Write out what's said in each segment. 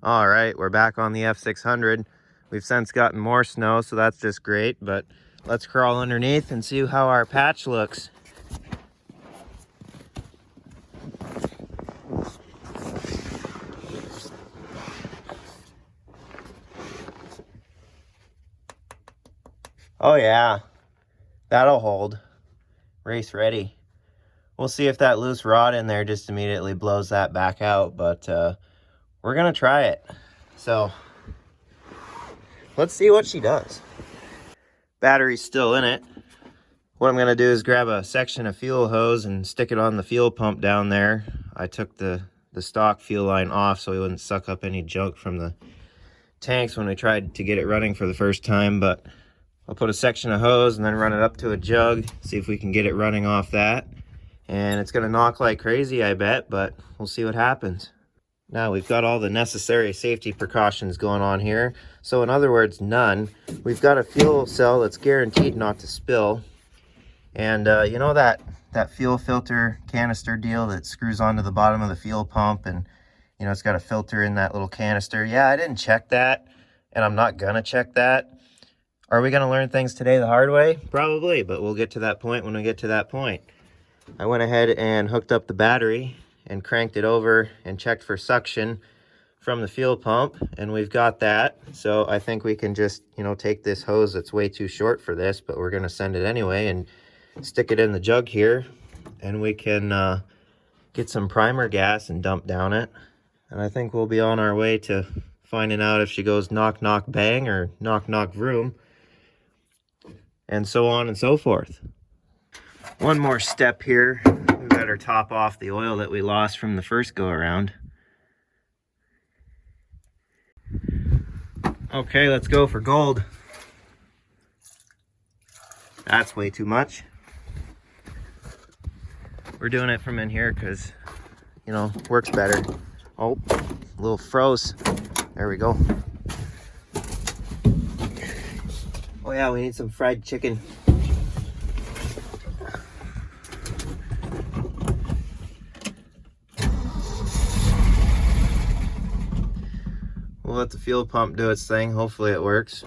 All right, we're back on the F600. We've since gotten more snow, so that's just great, but let's crawl underneath and see how our patch looks. Oh yeah, that'll hold. Race ready. We'll see if that loose rod in there just immediately blows that back out, but we're gonna try it. So let's see what she does. Battery's still in it. What I'm gonna do is grab a section of fuel hose and stick it on the fuel pump down there. I took the stock fuel line off so we wouldn't suck up any junk from the tanks when we tried to get it running for the first time, but I'll put a section of hose and then run it up to a jug, see if we can get it running off that. And it's gonna knock like crazy, I bet, but we'll see what happens. Now we've got all the necessary safety precautions going on here. So in other words, none. We've got a fuel cell that's guaranteed not to spill. And you know that fuel filter canister deal that screws onto the bottom of the fuel pump, and you know it's got a filter in that little canister? Yeah, I didn't check that, and I'm not gonna check that. Are we gonna learn things today the hard way? Probably, but we'll get to that point when we get to that point. I went ahead and hooked up the battery and cranked it over and checked for suction from the fuel pump, and we've got that. So I think we can just, you know, take this hose that's way too short for this, but we're gonna send it anyway and stick it in the jug here, and we can get some primer gas and dump down it. And I think we'll be on our way to finding out if she goes knock knock bang or knock knock vroom, and so on and so forth. One more step here. We better top off the oil that we lost from the first go around. Okay, let's go for gold. That's way too much. We're doing it from in here because, you know, works better. Oh, a little froze. There we go. Oh yeah, we need some fried chicken. We'll let the fuel pump do its thing. Hopefully it works.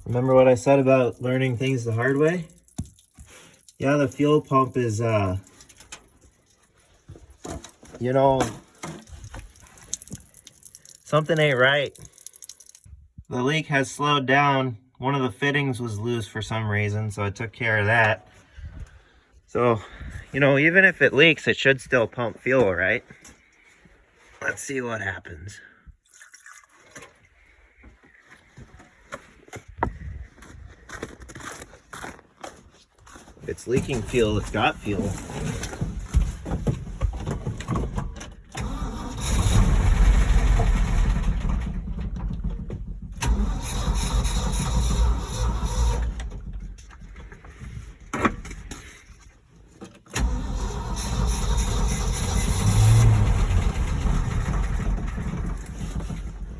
Remember what I said about learning things the hard way? Yeah, the fuel pump is, you know, something ain't right. The leak has slowed down. One of the fittings was loose for some reason, so I took care of that. So, you know, even if it leaks, it should still pump fuel, right? Let's see what happens. If it's leaking fuel, it's got fuel.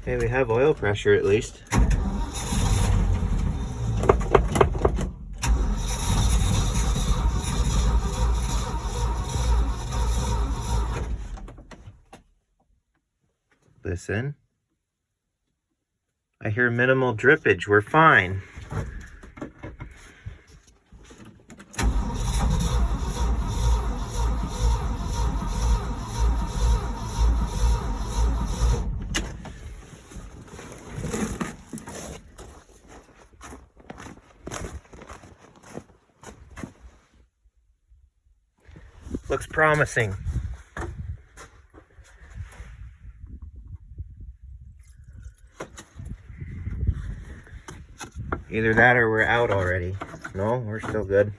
Okay, we have oil pressure at least. Listen. I hear minimal drippage. We're fine. Looks promising. Either that or we're out already. No, we're still good.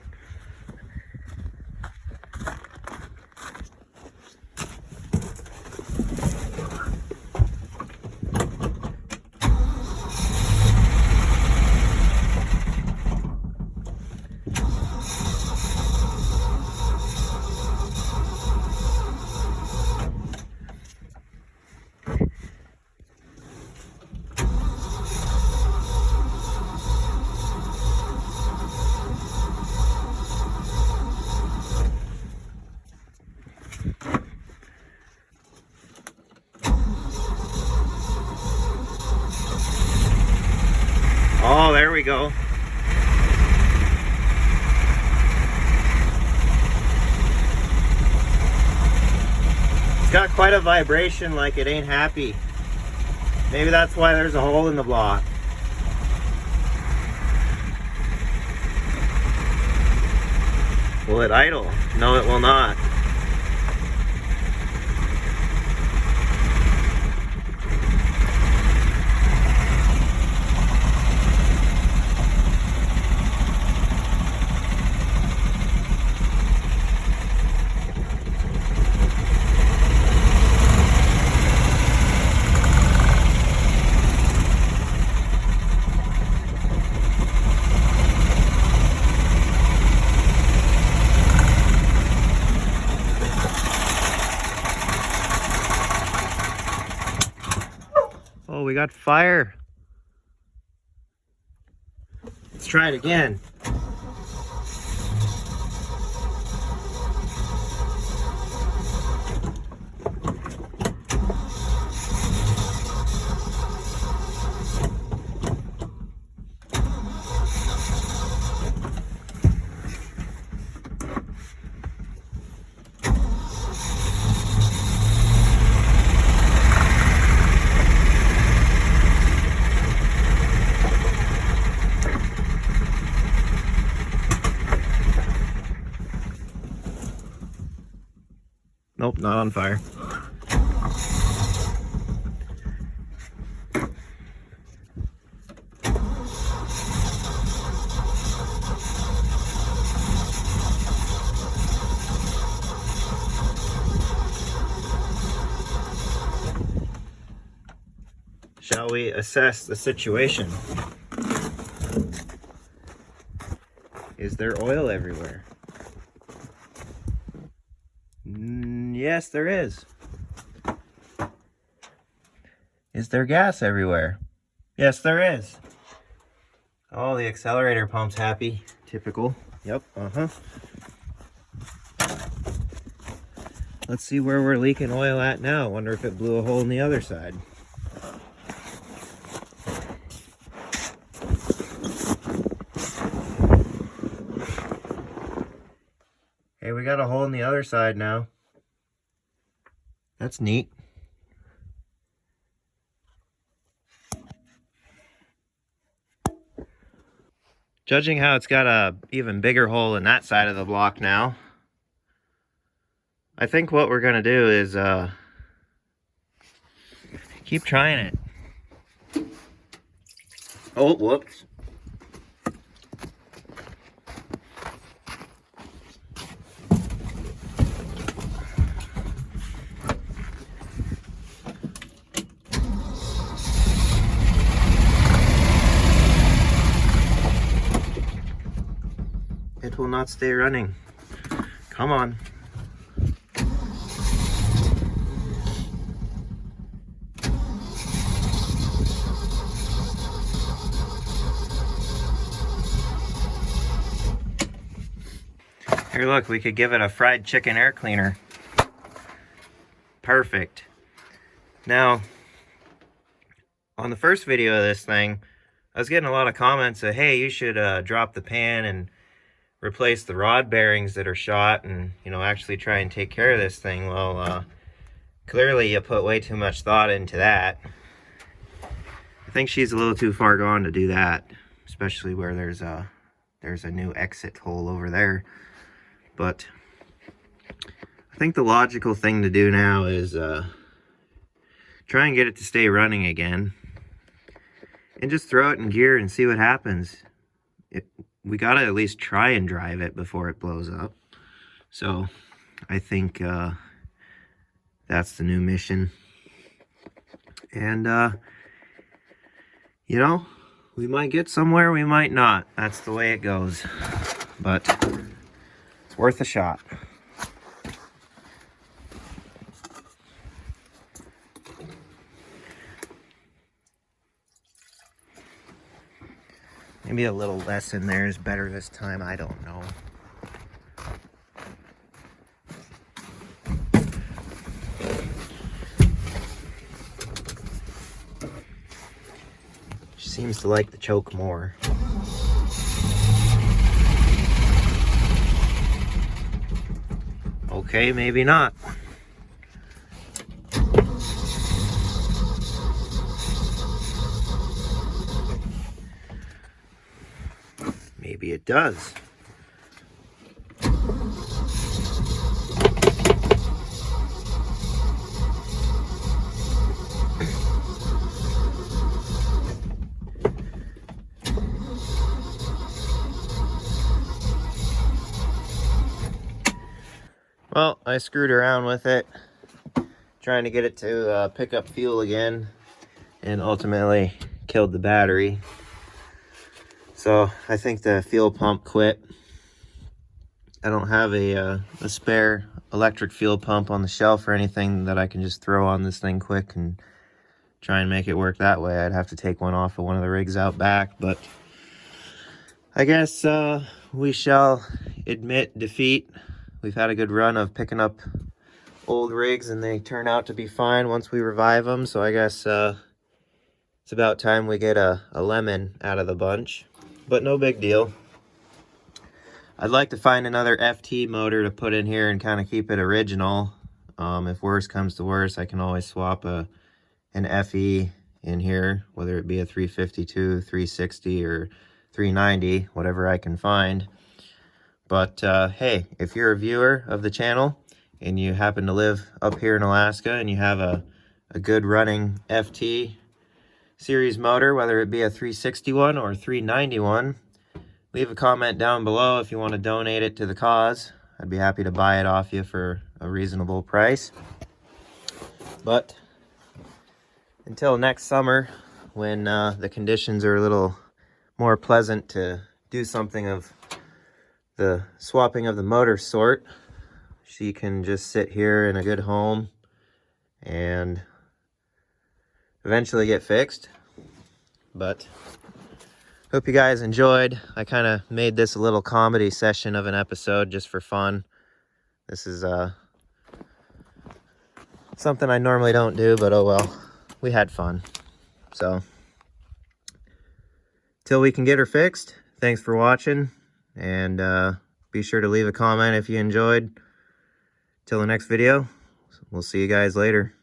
got quite a vibration, like it ain't happy. Maybe that's why there's a hole in the block. Will it idle? No, it will not. Oh, we got fire. Let's try it again. Nope, not on fire. Shall we assess the situation? Is there oil everywhere? Yes, there is. Is there gas everywhere? Yes, there is. Oh, the accelerator pump's happy. Typical. Yep, Let's see where we're leaking oil at now. Wonder if it blew a hole in the other side. Hey, we got a hole in the other side now. That's neat. Judging how it's got a even bigger hole in that side of the block now, I think what we're gonna do is keep trying it. Oh, whoops. It will not stay running. Come on. Here, look, we could give it a fried chicken air cleaner. Perfect. Now, on the first video of this thing, I was getting a lot of comments of, hey, you should drop the pan and replace the rod bearings that are shot and, you know, actually try and take care of this thing. Well, clearly you put way too much thought into that. I think she's a little too far gone to do that, especially where there's a new exit hole over there. But I think the logical thing to do now is try and get it to stay running again and just throw it in gear and see what happens. We gotta at least try and drive it before it blows up. So I think that's the new mission. And you know, we might get somewhere, we might not. That's the way it goes. But it's worth a shot. Maybe a little less in there is better this time. I don't know. She seems to like the choke more. Okay, maybe not. maybe it does. Well, I screwed around with it, trying to get it to pick up fuel again, and ultimately killed the battery. So I think the fuel pump quit. I don't have a spare electric fuel pump on the shelf or anything that I can just throw on this thing quick and try and make it work that way. I'd have to take one off of one of the rigs out back, but I guess we shall admit defeat. We've had a good run of picking up old rigs, and they turn out to be fine once we revive them. So I guess it's about time we get a lemon out of the bunch, but no big deal. I'd like to find another FT motor to put in here and kind of keep it original. If worse comes to worse, I can always swap an FE in here, whether it be a 352, 360, or 390, whatever I can find. But hey, if you're a viewer of the channel and you happen to live up here in Alaska and you have a good running FT series motor, whether it be a 361 or 391, leave a comment down below if you want to donate it to the cause. I'd be happy to buy it off you for a reasonable price. But until next summer, when the conditions are a little more pleasant to do something of the swapping of the motor sort, she can just sit here in a good home and eventually get fixed. But hope you guys enjoyed. I kind of made this a little comedy session of an episode just for fun. This is something I normally don't do, but oh well, we had fun. So till we can get her fixed, thanks for watching, and be sure to leave a comment if you enjoyed. Till the next video, we'll see you guys later.